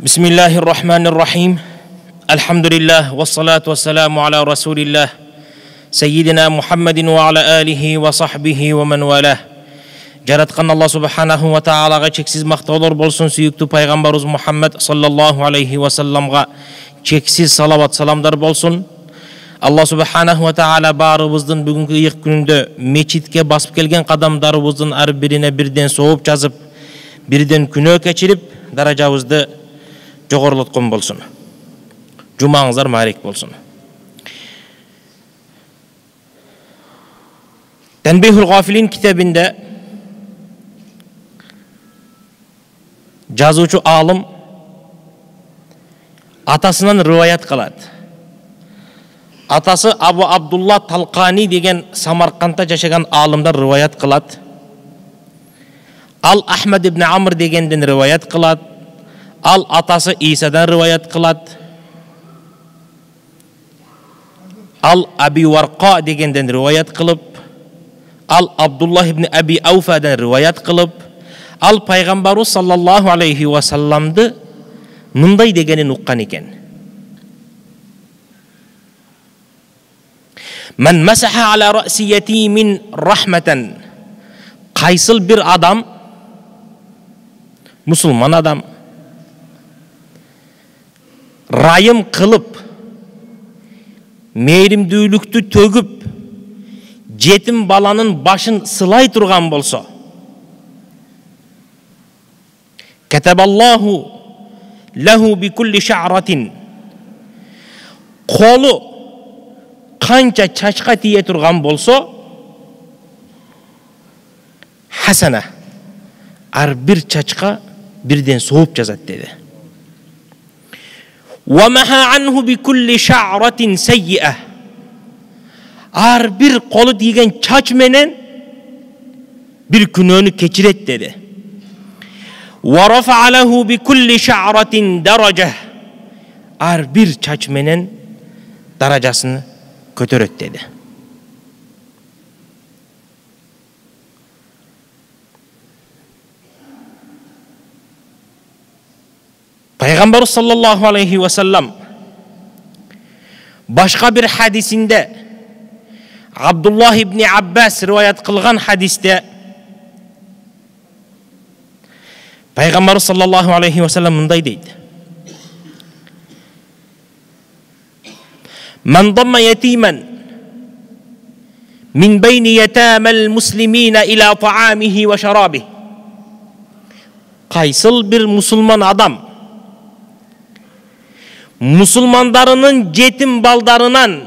Bismillahirrahmanirrahim. Elhamdülillah ve salatu ve selamu ala Resulillah. Seyyidina Muhammedin ve ala alihi ve sahbihi ve men valah. Jaratkan Allah subhanahu ve ta'alaga çeksiz maqtaular bolsun, suyuktu Peygamberimiz Muhammed sallallahu aleyhi ve sellemga çeksiz salavat salamlar bolsun. Allah subhanahu ve ta'ala barыбыздын бүгүнкү ыйык күнүндө мечитке басып келген кадамдарыбыздын ар бирине бирден сооп жазып, бирден күнөө кечирип, даражабызды жогорулаткан болсун. Жумаңыздар маарек болсун. Tenbihul Gafilin kitabında жазуучу алым атасынан рываят кылат. Атасы Абу Абдулла Талкани деген Самаркандта жашаган алымдар рываят кылат. Ал Ахмад ибн Амр дегенден рываят кылат. Ал атасы Исадан рываят кылат. Ал Аби Варқа дегенден рываят кылып, ал Абдуллах ибн Аби Ауфадан рываят кылып, ал Пайгамбарыбыз саллаллаху алейхи ва салламды мындай дегенин уккан экен. Мен масаха аля раси ятимин рахматан. Кайсыл бир адам, мусулман адам, райым кылып, мейримдүүлүктү төгүп, жетим баланын башын сылай турган болсо, катабаллаху лаху би кулли ша'ратин. Колу канча чачка тие турган болсо, хасана, ар бир чачка бирден сооп жазат деди. Ва маха анху би кулли ша'ратин саййи'a. Ар бир колу тийген чач менен бир күнөөнү кечирет деди. Ва рафа'a лаху би кулли ша'ратин даража. Ар бир чач менен даражасын көтөрөт деди. Peygamber sallallahu aleyhi ve sellem başka bir hadisinde Abdullah ibn Abbas rivayet kılgan hadiste Peygamber sallallahu aleyhi ve sellem mınday deydi. Men damma yetimen min beyni yetamel muslimine ila ta'amihi ve şarabih. Kaysıl bir musulman adam musulmandarının jetim baldarынан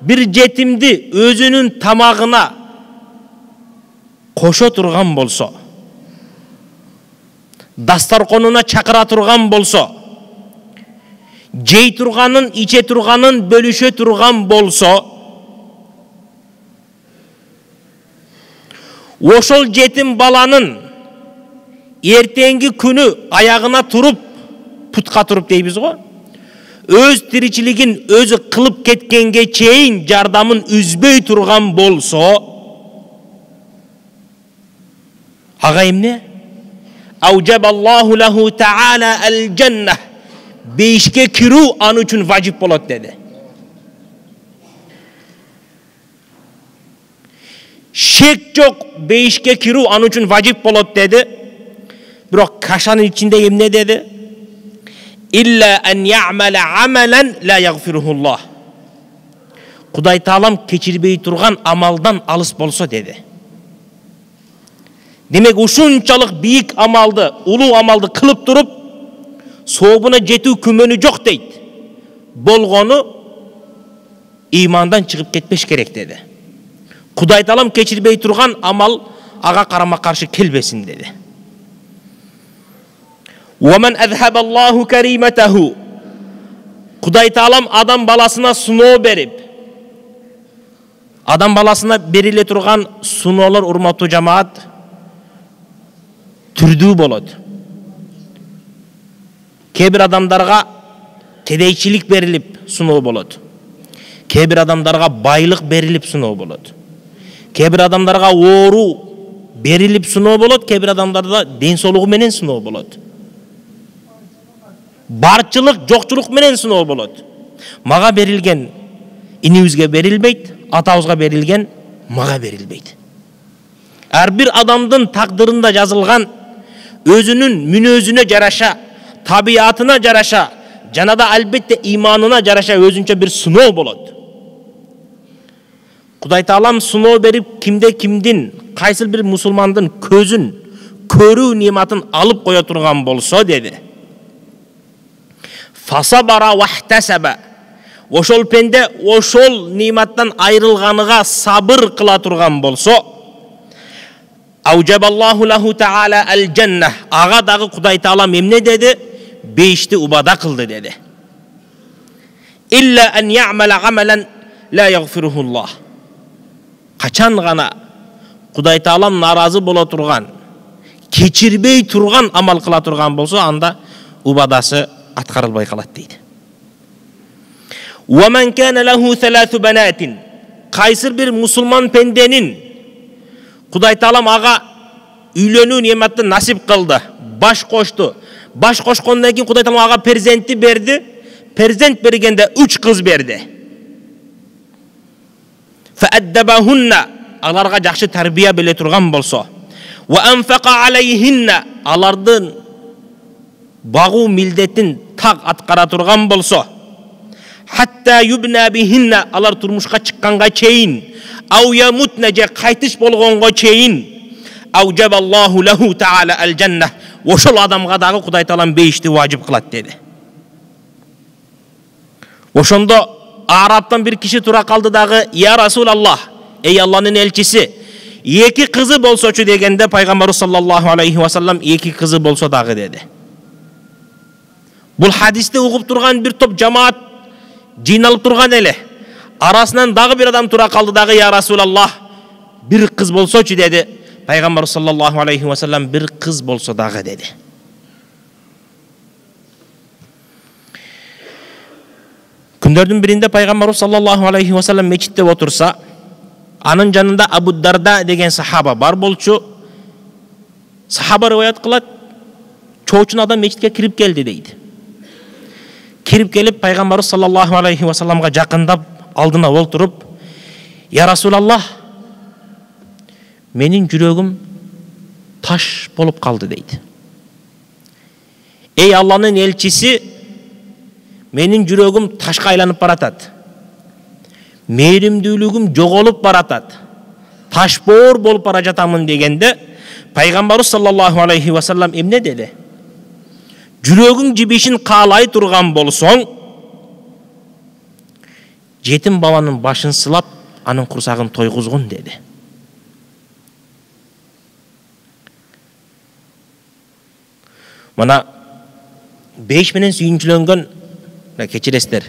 bir jetimdi özünün tamağına koşo turgan bolso, dastarkonuna çakıra turgan bolso, jey turganın, içe turganın bölüşe turgan bolso, oşol jetim balanın ertengi günü ayağına turup, putka turup deybiz go, öz tiriçiligin özü kılıp ketkenge çeyin jardamın üzböy turgan bolso, agayım ne? Aujaballahu lahu ta'ala el cenneh. Beyişke kiru anı üçün vacip bolat dedi. Şek çok beyişke kiru anı üçün vacip bolat dedi. Bırak kaşanın içinde yemne dedi. İlla en ya'mele amelen la yaghfiruhullah. Kuday Taalam keçirbeyi turgan amaldan alыс bolsa dedi. Demek uşunçalık büyük amaldı, ulu amaldı kılıp durup soğubuna jetүү kümönü yok deydi. Bolgonu imandan çıkıp ketmеш керек dedi. Kuday Taalam keçirbeyi turgan amal ağa karama karşı kelbesin dedi. وَمَنْ اَذْهَبَ اللّٰهُ كَرِيمَتَهُ. Kuday Taalam adam balasına sunoo berip, adam balasına berile turgan sunoolar urmatu jamaat türdүү bolot. Kebir adamdarga tedeyçilik berilip sunoo bolot. Kebir adamdarga baylık berilip sunoo bolot. Kebir adamdarga ooruu berilip sunoo bolot. Kebir adamdarga den soluğu menen sunoo bolot. Барчылык, жокчулук менен сыноо болот. Мага берилген инибизге берилбейт, атабызга берилген мага берилбейт. Ар бир адамдын тагдырында жазылган өзүнүн мүнөзүнө жараша, табиятына жараша, жана да албетте иманына жараша өзүнчө бир сыноо болот. Кудай Таалам сыноо берип, кимде кимдин, кайсыл бир мусулмандын көзүн көрүү нематын алып кое турган болсо деди. Фасабара вахтасаба. Ошол пенде ошол нематтан айрылганыга сабыр кыла турган болсо, аужабаллаху лаху таала ал-жанна. Ага дагы Кудай Таалам эмне деди? Бешти убада кылды деди. Илля ан я'мала амалан ла ягфирухуллах. Качан гана Кудай Таалам наразы боло турган, кечирбей турган амал кыла турган болсо, анда убадасы аткарылбай калат дейди. Wa man kana lahu thalathu banatin. Кайсыр бир мусулман пенденин Кудай Таалам ага үйлөнүү нематын насип кылды, баш кошту. Баш кошкондон кийин Кудай Таалам ага перзентти берди. Перзент бергенде 3 кыз берди. Fa'addabahunna. Аларга жакшы тарбия бере турган болсо, wa anfaqa alayhinna. Алардын багуу милдетин так аткара турган болсо, hatta yubna bihinna. Алар турмушка чыкканга чейин, ау ямутна же кайтыш болгонго чейин, аужабаллаху лаху таала ал-жанна. Ошол адамга дагы Кудай Таалам бейишти важип кылат деди. Ошондо Араптан бир киши тура калды дагы, я Расулаллах, ey Алланын элчиси, 2 кызы болсочу дегенде пайгамбар саллаллаху алейхи ва саллам 2 кызы болсо дагы деди. Бул хадисти угуп турган бир топ жамаат жыйналып турган эле. Арасынан дагы бир адам тура калды дагы, я Расулаллах, 1 кыз болсочу деди. Пайгамбар саллаллаху алейхи ва саллам 1 кыз болсо дагы деди. Күндөрдүн биринде пайгамбар саллаллаху алейхи ва саллам мечитте отурса, анын жанында Абу Дарда деген сахаба бар болчу. Сахаба риваят кылат, чоочун адам мечитке кирип келди дейди. Кирип келип пайгамбар саллаллаху алейхи ва салламга жакындап алдына олтуруп, я Расулаллах, менин жүрөгүм таш болуп калды дейди. Ey Алланын элчиси, менин жүрөгүм ташка айланып баратат. Мээримдүүлүгүм жоголуп баратат. Ташбоор болуп бара жатамын дегенде, пайгамбар саллаллаху алейхи ва саллам эмне деди? Жүрөгүң жибишин каалай турган болсоң, жетим баланын башын сылап, анын курсагын тойгузгун деди. Мына беш менен сүйүнчүлөнгөн, кечиресиздер,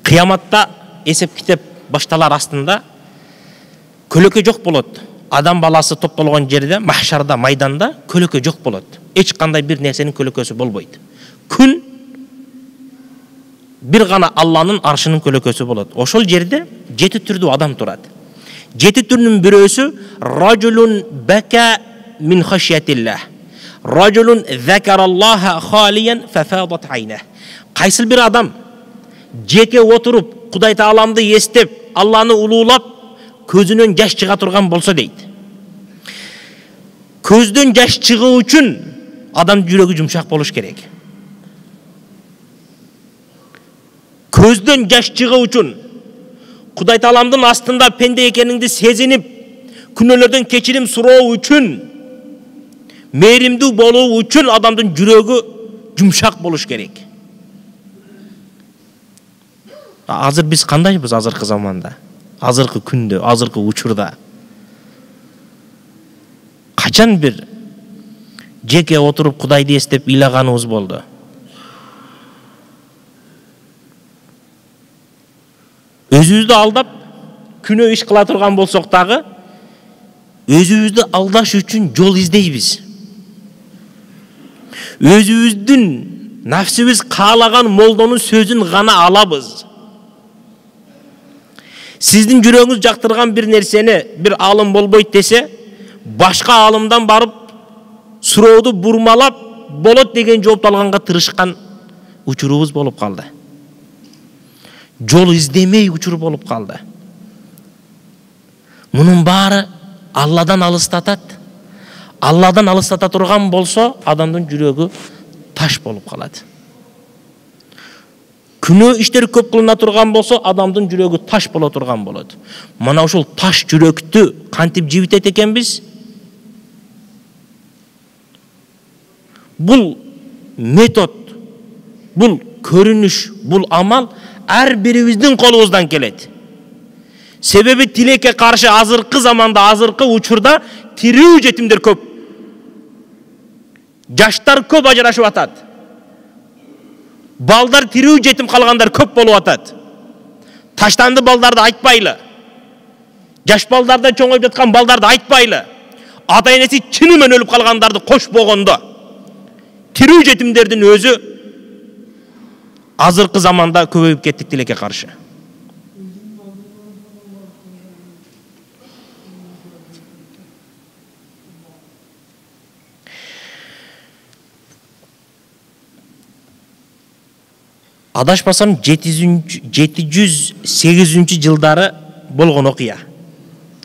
кыяматта эсеп китеп башталар астында көлөкө жок болот. Адам баласы топтолгон жерде, махшарда, майданда көлөкө жок болот. Эч кандай бир нерсенин көлөкөсү болбойт. Күн бир гана Алланын аршынын көлөкөсү болот. Ошол жерде 7 түрдүү адам турат. 7 түрүнүн бирөөсү ражулун бака мин хашиятиллах. Ражулун закараллаха халиян фафаdat айна. Кайсыл бир адам жеке отуруп, Кудай Тааламды эстеп, Алланы улуулап, көзүнөн жаш чыга турган болсо дейт. Көздөн жаш чыгуу үчүн адам жүрөгү жумшак болуш керек. Көздөн жаш чыгуу үчүн, Кудай Тааламдын астында пенде экениңди сезинип, күнөөлөрдөн кечирим суроо үчүн, мээримдүү болуу үчүн адамдын жүрөгү жумшак болуш керек. Азыр биз кандайбыз азыркы заманда? Азыркы күндө, азыркы учурда? Качан бир жеке отуруп Кудайды эстеп ыйлаганыбыз болду? Өзүбүздү алдап, күнөө иш кыла турган болсок дагы, өзүбүздү алдаш үчүн жол издейбиз. Өзүбүздүн нафсибиз каалаган молдонун сөзүн гана алабыз. Сиздин жүрөгүңүз жактырган бир нерсени бир алым болбойт десе, башка алымдан барып сурооду бурмалап болот деген жоопту алганга тырышкан учурубуз болуп калды. Жол издемей учур болуп калды. Мунун баары Алладан алыстатат. Алладан алыстата турган болсо, адамдын жүрөгү таш болуп калат. Күнөө иштер көп кылына турган болсо, адамдын жүрөгү таш боло турган болот. Мына ушул таш жүрөктү кантип жибитет экенбиз? Бул метод, бул көрүнүш, бул амал ар бирибиздин колубуздан келет. Себеби тилекке каршы азыркы заманда, азыркы учурда тирүү жетимдер көп. Жаштар көп ажырашып атат. Балдар тирүү жетим калгандар көп болуп атат. Таштанды балдарды айтпайлы. Жаш балдардан чоңоюп жаткан балдарды айтпайлы. Ата-энеси чыны менен өлүп калгандарды кошпогондо. Тирүү жетимдердин өзү азыркы заманда көбөйүп кеттик тилекке каршы. Адашпасам 708 жылдары болгон окуя.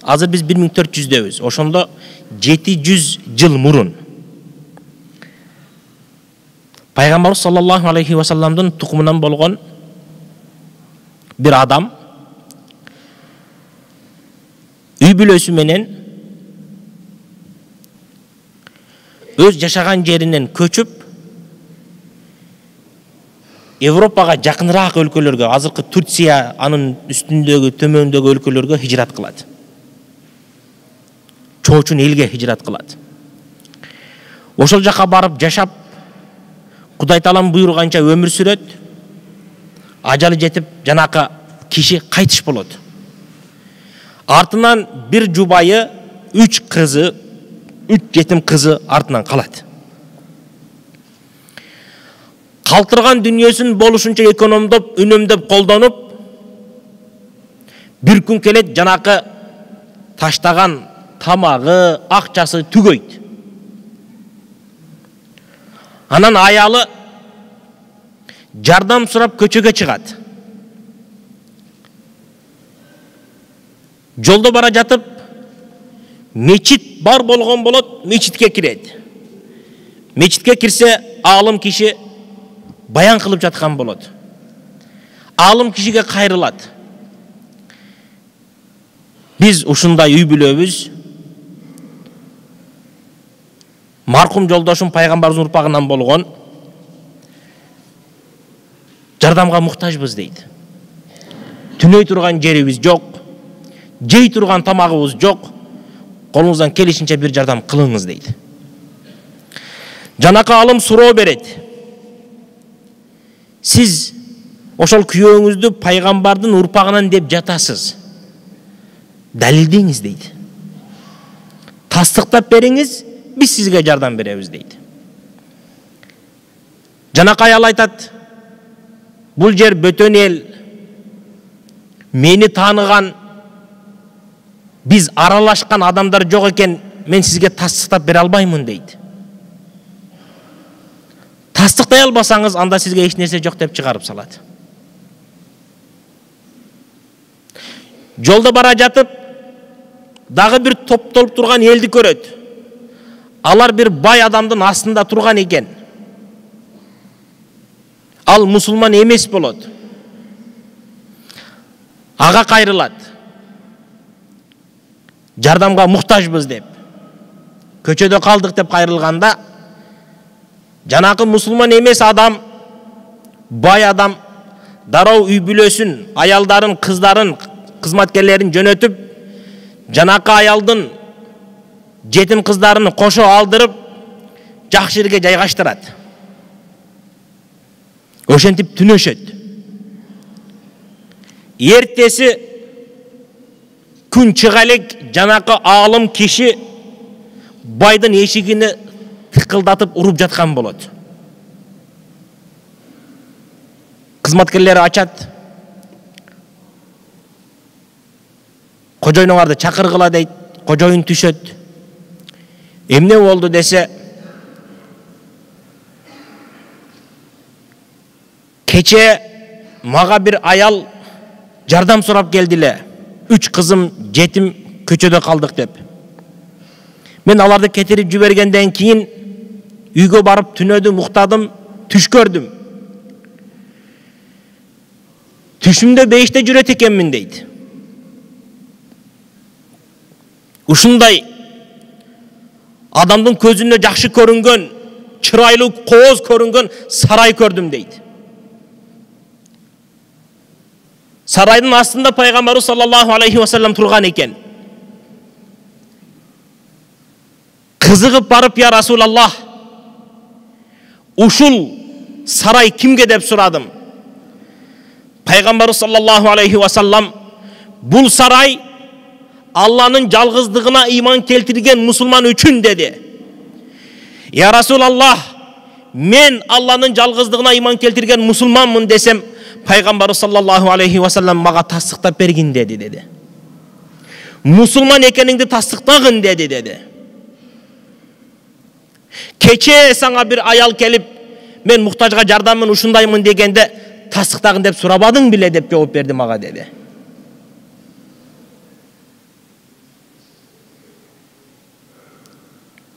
Азыр биз 1400дөбүз. Ошондо 700 жыл мурун Пайгамбар саллаллаху алейхи ва салламдын тукумунан болгон бир адам үй бүлөсү менен өз жашаган жеринен көчүп Европага жакыныраак өлкөлөргө, азыркы Турция, анын үстүндөгү, төмөндөгү өлкөлөргө хижрат кылат. Чоочун элге хижрат кылат. Ошол жака барып жашап, Кудай Таалам буйруганча өмүр сүрөт. Ажалы жетип, жанакы киши кайтыш болот. Артынан бир жубайы, 3 кызы, 3 жетим кызы артынан калат. Калтырган дүнүйөсүн болушунча экономдоп, үнөмдөп, колдонуп, бир күн келет, жанакы таштаган тамагы, акчасы түгөйт. Анан аялы жардам сурап көчөгө чыгат. Жолдо бара жатып, мечит бар болгон болот, мечитке кирет. Мечитке кирсе, аалым киши баян кылып жаткан болот. Аалым кишиге кайрылат. Биз ушундай үй бүлөбүз. Маркум жолдошум пайгамбардын урпагынан болгон. Жардамга муктажбыз дейт. Түнөй турган жерибиз жок. Жей турган тамагыбыз жок. Колуңуздан келишинче бир жардам кылыңыз дейт. Жанакы аалым суроо берет. Сиз ошол күйөөңүздү пайгамбардын урпагынан деп жатасыз. Далилдеңиз дейт. Тастыктап бериңиз, биз сизге жардам беребиз дейт. Жанакы аял айтат, бул жер бөтөн эл, мени тааныган, биз аралашкан адамдар жок экен, мен сизге тастыктап бере албаймын дейт. Тастыктай албасаңыз, анда сизге эч нерсе жок деп чыгарып салат. Жолдо бара жатып, дагы бир топтолуп турган элди көрөт. Алар бир бай адамдын астында турган экен. Ал мусулман эмес болот. Ага кайрылат. Жардамга муктажбыз деп. Көчөдө калдык деп кайрылганда, жанакы мусулман эмес адам, бай адам, дароо үй бүлөсүн, аялдарын, кыздарын, кызматкерлерин жөнөтүп, жанакы аялдын жетим кыздарын кошо алдырып, жакшы жерге жайгаштырат. Ошентип түнөшөт. Эртеси күн чыга элек, жанакы аалым киши байдын эшигини тыкылдатып уруп жаткан болот. Кызматкерлери ачат. Кожоюнуңарды чакыргыла дейт. Кожоюн түшөт. Эмне болду десе, Keçe mağa bir ayal jardam sorap geldiler. 3 kızım jetim köçödө kaldık dep. Men alарды кетирип жибергенден кийин үйгө барып түнөдүм, уктадым, түш көрдүм. Түшүмдө бейиште жүрөт экенмин дейт. Ушундай адамдын көзүнө жакшы көрүнгөн, чырайлуу, кооз көрүнгөн сарай көрдүм дейт. Сарайдын астында пайгамбарыбыз саллаллаху алейхи ва саллям турган экен. Кызыгып барып, я Расулаллах, ушул сарай кимге деп сурадым. Пайгамбарыбыз саллаллаху алейхи ва саллям, бул сарай Алланын жалгыздыгына иман келтирген мусулман үчүн деди. Я Расулаллах, мен Алланын жалгыздыгына иман келтирген мусулманмын десем, Пайгамбарыбыз саллаллаху алейхи ва саллям мага тастыктап бергин деди. Мусулман экениңди тастыктагын деди. Keçe саңа bir аял келип, мен муктажга жардамын ушундаймын дегенде, тастыктагын деп сурабадың биле деп жооп берди мага деди.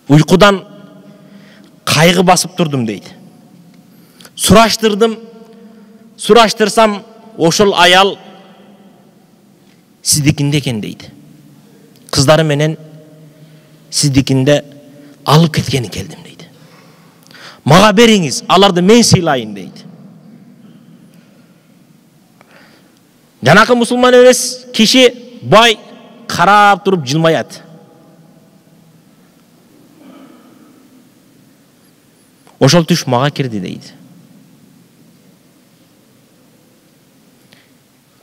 Uykudan kaygı basıp durdum deydi. Suraştırsam oşul ayal sizdikinde eken deydi. Kızları menen sizdikinde alıp ketkeni geldim deydi. Mağa beriңiz, alarda men sıylayın deydi. Janakı musulman emес kişi bay karap durup jılmayat. Ошол түш мага кирди дейди.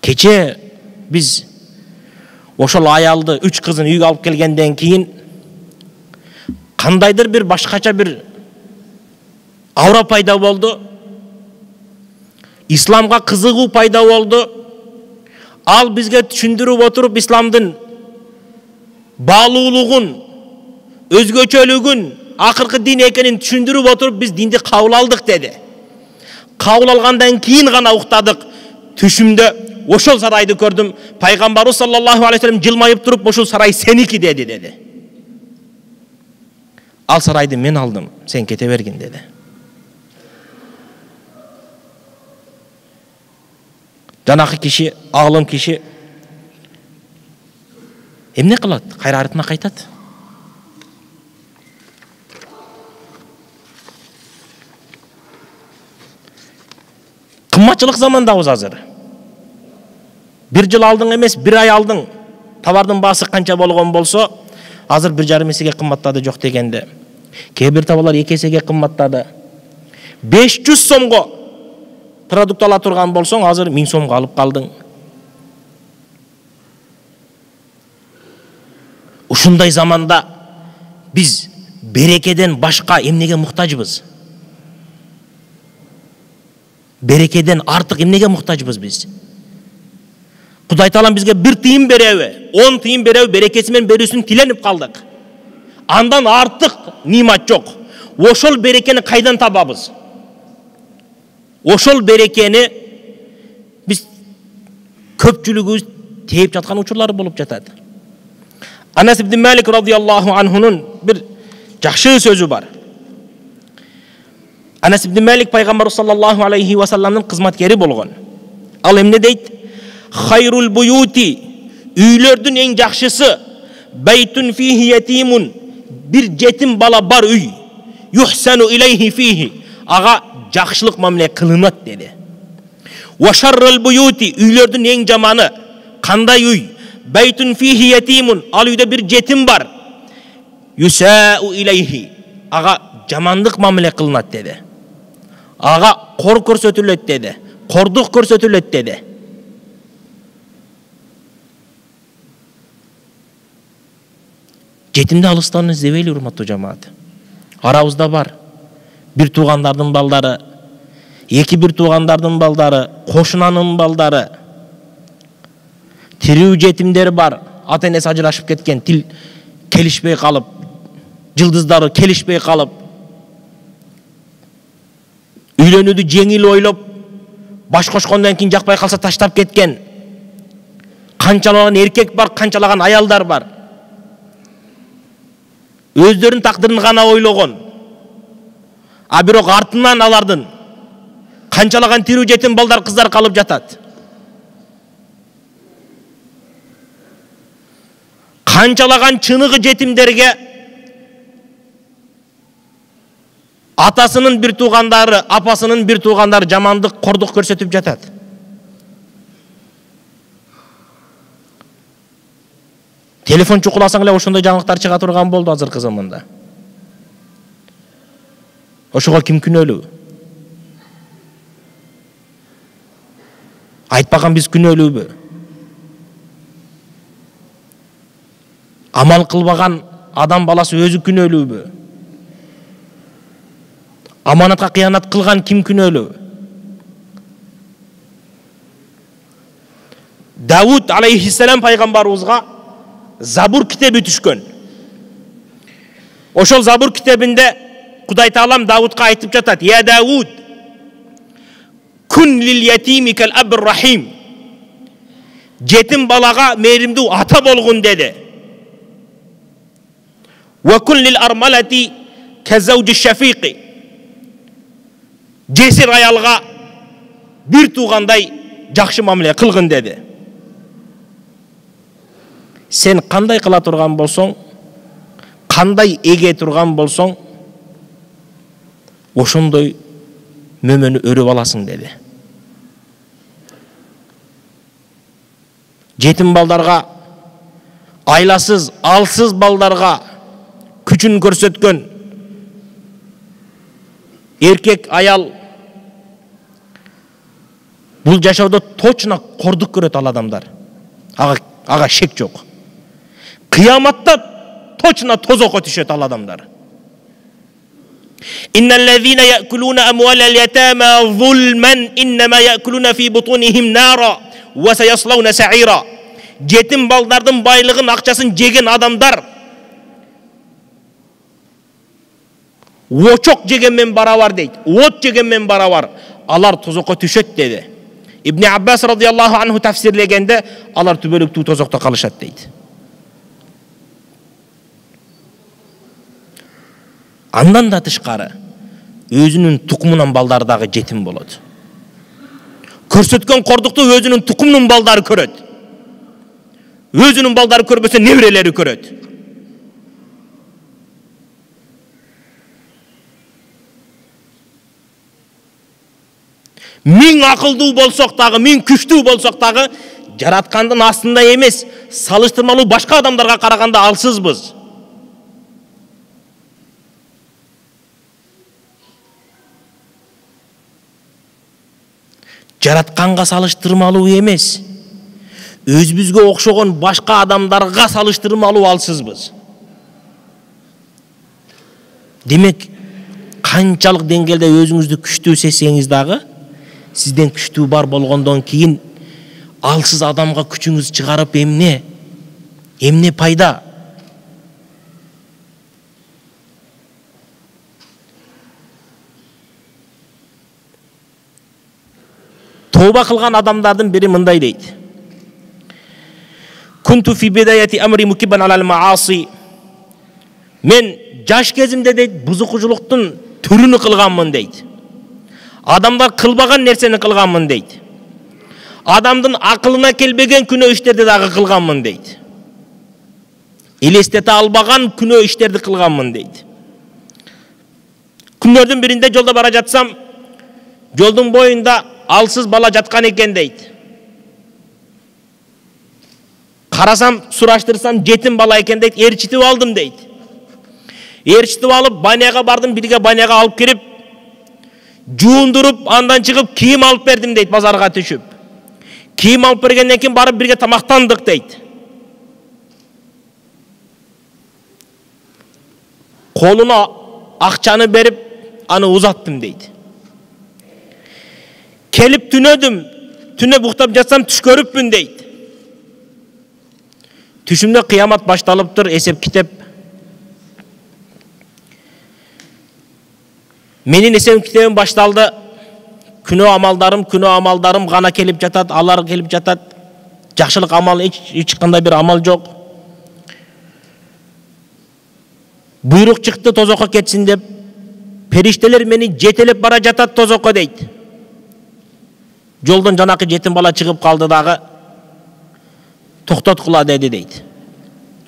Кече биз ошол аялды 3 кызын үйгө алып келгенден кийин кандайдыр бир башкача бир аура пайда болду. Исламга кызыгуу пайда болду. Ал бизге түшүндүрүп отуруп исламдын баалуулугун, өзгөчөлүгүн, акыркы дин экенин түшүндүрүп отуруп биз динди кабыл алдык деди. Кабыл алгандан кийин гана уктадык. Түшүмдө ошол сарайды көрдүм. Пайгамбарыбыз саллаллаху алейхи ва саллям жылмайып туруп, ошол сарай сеники деди. Ал сарайды мен алдым, сен кете бергин деди. Жанакы киши, аалым киши эмне кылат? Кайра артына кайтат. Кымбатчылык замандабыз азыр. Bir жыл алдың эмес, bir ай алдың. Табардын баасы канча болгон болсо, азыр 1,5 эсеге кымбаттады жок дегенде. Кээ бир табалар 2 эсеге кымбаттады. 500 сомго продукт ала турган болсоң, азыр 1000 сомго алып калдың. Ушундай заманда биз берекеден башка эмнеге муктажбыз? Берекеден артык эмнеге муктажбыз биз? Кудай Таалам бизге 1 тыйын береби, 10 тыйын береби, берекеси менен берүүсүн тиленип калдык. Андан артык нимат жок. Ошол берекени кайдан табабыз? Ошол берекени биз көпчүлүгүбүз тээп жаткан учурлар болуп жатат. Анас ибн Малик радıyallahu anhu'nun bir жакшы сөзү бар. Анас ибн Малик пайгамбар саллаллаху алейхи ва салламдын кызматкери болгон. Ал эмне дейт? Хайрул буюти, үйлөрдүн эң жакшысы, байтун фихи ятимун, bir жетим бала бар үй. Юхсану илейхи фихи, ага жакшылык мамиле кылынат деди. Ва шаррул буюти, үйлөрдүн эң жаманы, кандай үй? Байтун фихи ятимун, ал үйдө bir жетим бар. Юсау илейхи, ага жамандык мамиле кылынат деди. Ага кор көрсөтүлөт деди. Кордук көрсөтүлөт деди. Жетимди алыстан издебейли, урматтуу жамаат. Арабызда бар. Bir туугандардын балдары, эки bir туугандардын балдары, кошунанын балдары. Тирүү жетимдер бар. Ата энеси ажырашып кеткен, тил келишпей калып, жылдыздары келишпей калып, үйлөнүүдү жеңил ойлоп, баш кошкондон кийин жакпай калса таштап кеткен канчалаган эркек бар, канчалаган аялдар бар. Өздөрүнүн тагдырын гана ойлогон. А бирок артынан алардын канчалаган тирүү жетим балдар, кыздар калып жатат. Канчалаган чыныгы жетимдерге атасынын бир туугандары, апасынын бир туугандары жамандык, кордук көрсөтүп жатат. Телефон чукуласаң эле ошондой жаңылыктар чыга турган болду азыркы заманда. Ошого ким күнөөлүү? Айтпаган биз күнөөлүүбү? Амал кылбаган адам баласы өзү күнөөлүүбү? Аманатка кыянат кылган ким күнөөлүү? Давуд алейхиссалам пайгамбарыбызга Забур китеби түшкөн. Ошол Забур китебинде Кудай Таалам Давудка айтып жатат: "Я Давуд, кун лил ятими кал абр рахим." Жетим балага мээримдүү ата болгун деди. "Ва кун лил армалати ка зауджи шафиqi." Жесир аялга бир туугандай жакшы мамиле кылгын деди. Сен кандай кыла турган болсоң, кандай эге турган болсоң, ошондой мөмөнү өрүп аласың деди. Жетим балдарга, айласыз, алсыз балдарга күчүн көрсөткөн эркек, аял бул жашоодо точно кордук көрөт ал адамдар. Ага шек жок. Кыяматта точно тозокко түшөт ал адамдар. Инналлазина я'кулуна амвалал ятама зулман иннама я'кулуна фи бутунихим нара ва саяслауна сa'ира. Жетим балдардын байлыгын, акчасын жеген адамдар очок жегенмен барабар дейт. От жегенмен барабар. Алар тозокко түшөт деди. Ибн Аббас радияллаху анху тафсирлегенде алар түбөлүктүү тозокто калышат дейт. Андан да тышкары өзүнүн тукумунан балдары дагы жетим болот. Көрсөткөн кордукту өзүнүн тукумунун балдары көрөт. Өзүнүн балдары көрбөсө неберелери көрөт. Миң акылдуу болсок дагы, миң күчтүү болсок дагы, жараткандын астында эмес, салыштырмалуу башка адамдарга караганда алсызбыз. Жаратканга салыштырмалуу эмес, өзүбүзгө окшогон башка адамдарга салыштырмалуу алсызбыз. Демек, канчалык деңгээлде өзүңүздү күчтүү сезсеңиз дагы, сизден күчтүү бар болгондон кийин алсыз адамга күчүңүз чыгарып эмне пайда? Тооба кылган адамдардын бири мындай дейт: "Кунту фи бидаяти амри мукиббан алал мааси." Мен жаш кезимде дейт, бузукучулуктун түрүнү кылганмын дейт. Адамдар кылбаган нерсени кылганмын дейт. Адамдын акылына келбеген күнөө иштерди дагы кылганмын дейт. Элестете албаган күнөө иштерди кылганмын дейт. Күндөрдүн биринде жолдо бара жатсам, жолдун боюнда алсыз бала жаткан экен дейт. Карасам, сураштырсам, жетим бала экен дейт, ээрчитип алдым дейт. Ээрчитип алып, баняга бардым, бирге баняга алып кирип, жуундуруп, андан чыгып кийим алып бердим дейт, базарга түшүп. Кийим алып бергенден кийин барып бирге тамактандык дейт. Колуна акчаны берип, аны узаттым дейт. Келип түнөдүм, түнөп уктап жатсам түш көрүппүн дейт. Түшүмдө кыямат башталыптыр, эсеп китеп. Менин эсебим китебим башталды. күнөө амалдарым гана келип жатат, алар келип жатат. Жакшылык амал эч кандай бир амал жок. Буйрук чыкты тозокко кетсин деп, периштелер мени жетелеп бара жатат тозокко дейт. Жолдон жанакы жетим бала чыгып калды дагы, токтоткула деди дейт.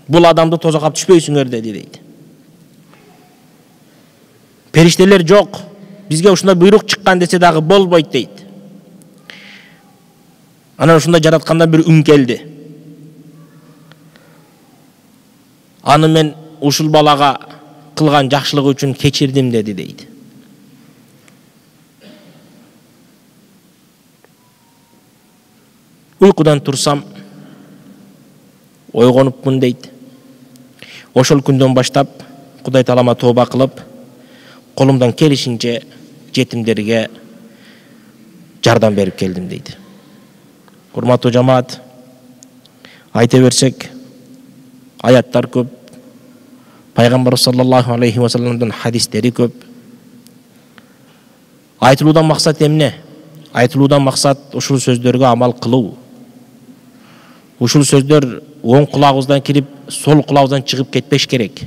Бул адамды тозокко түшпөйсүңөр деди дейт. Периштелер жок, бизге ушундай буйрук чыккан десе дагы болбойт дейт. Анан ушундай жараткандан бир үн келди. Аны мен ушул балага кылган жакшылыгы үчүн кечирдим деди дейт. Уйкудан турсам ойгонупмун дейт. Ошол күндөн баштап Кудай Таалама тооба кылып, колумдан келишинче жетимдерге жардам берип келдим дейт. Урматтуу жамаат, айта берсек, аяттар көп, Пайгамбар саллаллаху алейхи ва салламдын хадистери көп. Айтылуудан максат эмне? Айтылуудан максат ушул сөздөргө амал кылуу. Ушул сөздөр оң кулагыбыздан кирип, сол кулагыбыздан чыгып кетпеш керек.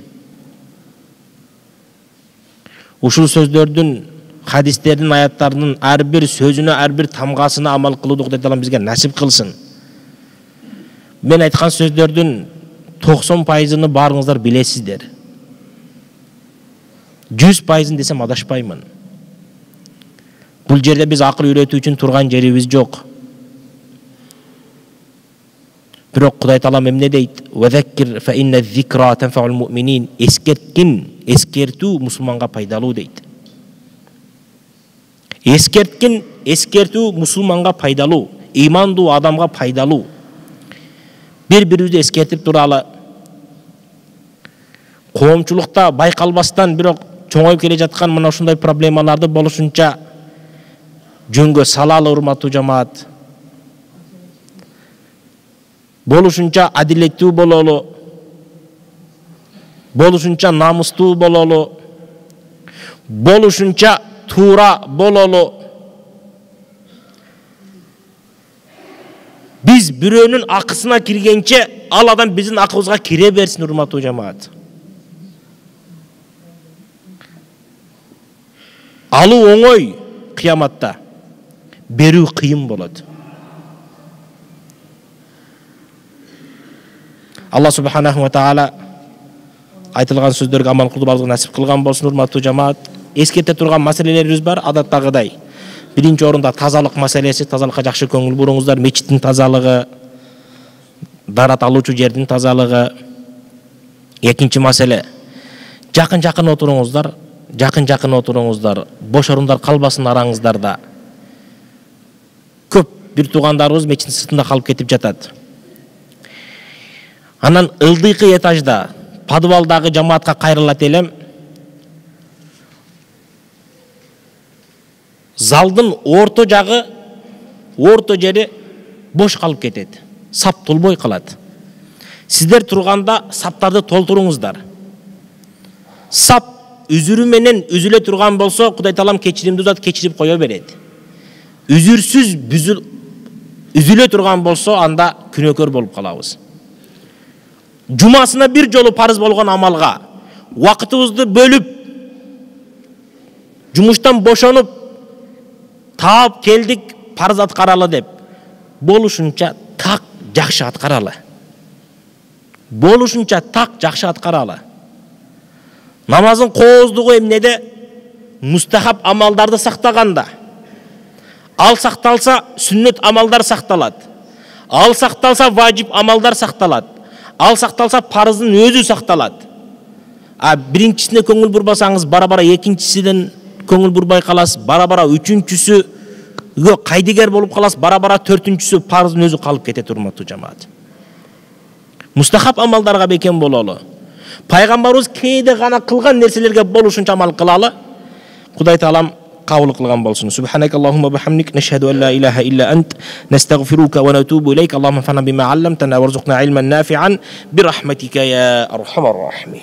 Ушул сөздөрдүн, хадистердин, аяттардын ар бир сөзүнө, ар бир тамгасына амал кылууду Кудай Таалам бизге насип кылсын. Мен айткан сөздөрдүн 90%-ны баарыңыздар билесиздер. 100% десем адашпаймын. Бул жерде биз акыл үйрөтүү үчүн турган жерибиз жок. Бирок Кудай Таалам эмне дейт? Вазаккир фа инна зикра танфаул муъминин. Эскертүү мусулманга пайдалуу дейт. Эскертүү мусулманга пайдалуу, имандуу адамга пайдалуу. Бири-бирибизди эскертип туралы. Коомчулукта байкалбастан бирок чоңоюп келе жаткан мына ушундай проблемаларды болушунча жөнгө салалы, урматтуу жамаат. Болушунча адилеттүү бололу. Болушунча намыстуу бололу. Болушунча туура бололу. Биз бирөөнүн акысына киргенче ал адам биздин акыбызга кире берсин, урматтуу жамаат. Алуу оңой кыяматта, берүү кыйын болот. Алла субханаху ва таала айтылган сөздөргө амал кылып алууга насип кылган болсун, урматтуу жамаат. Эскерте турган маселелерибиз бар, адаттагыдай. Биринчи орунда тазалык маселеси, тазалыкка жакшы көңүл буруңуздар. Мечиттин тазалыгы, дарат алуучу жердин тазалыгы. Экинчи маселе, жакын отуруңуздар, бош орундар калбасын араңыздарда. Көп бир туугандарыбыз мечиттин сыртында калып кетип жатат. Анан ылдыйкы этажда, подвалдагы жамаатка кайрылат элем. Залдын орто жери бош калып кетет. Сап толбой калат. Сиздер турганда саптарды толтуруңуздар. Сап үзүрү менен үзүлө турган болсо, Кудай Таалам кечиримди зат кечирип кое берет. Үзүрсүз үзүлө турган болсо, анда күнөөкөр болуп калабыз. Жумасына бир жолу парыз болгон амалга убактыбызды бөлүп, жумуштан бошонуп, таап келдик, парыз аткаралы деп, болушунча так жакшы аткаралы. Намазын кооздугу эмнеде? Мустахаб амалдарды сактаганда. Ал сакталса, сүннөт амалдар сакталат. Ал сакталса, важип амалдар сакталат. Ал сакталса, парыздын өзү сакталат. Биринчисине көңүл бурбасаңыз, бара-бара экинчисинен көңүл бурбай каласыз, бара-бара үчүнчүсүгө кайдыгер болуп каласыз, бара-бара төртүнчүсү парыздын өзү калып кетет, урматтуу жамаат. Мустахаб амалдарга бекем бололу. Пайгамбарыбыз кээде гана кылган нерселерге болушунча амал кылалы. Кудай Таалам кабыл кылган болсун. Субханакаллахумма бихамдик, нашхаду ан ла илаха илля ант, настагфирука ва натубу илейк. Аллахумма фана бима алламтана варзукна илман нафи'ан бирахматика я архамар рахимин.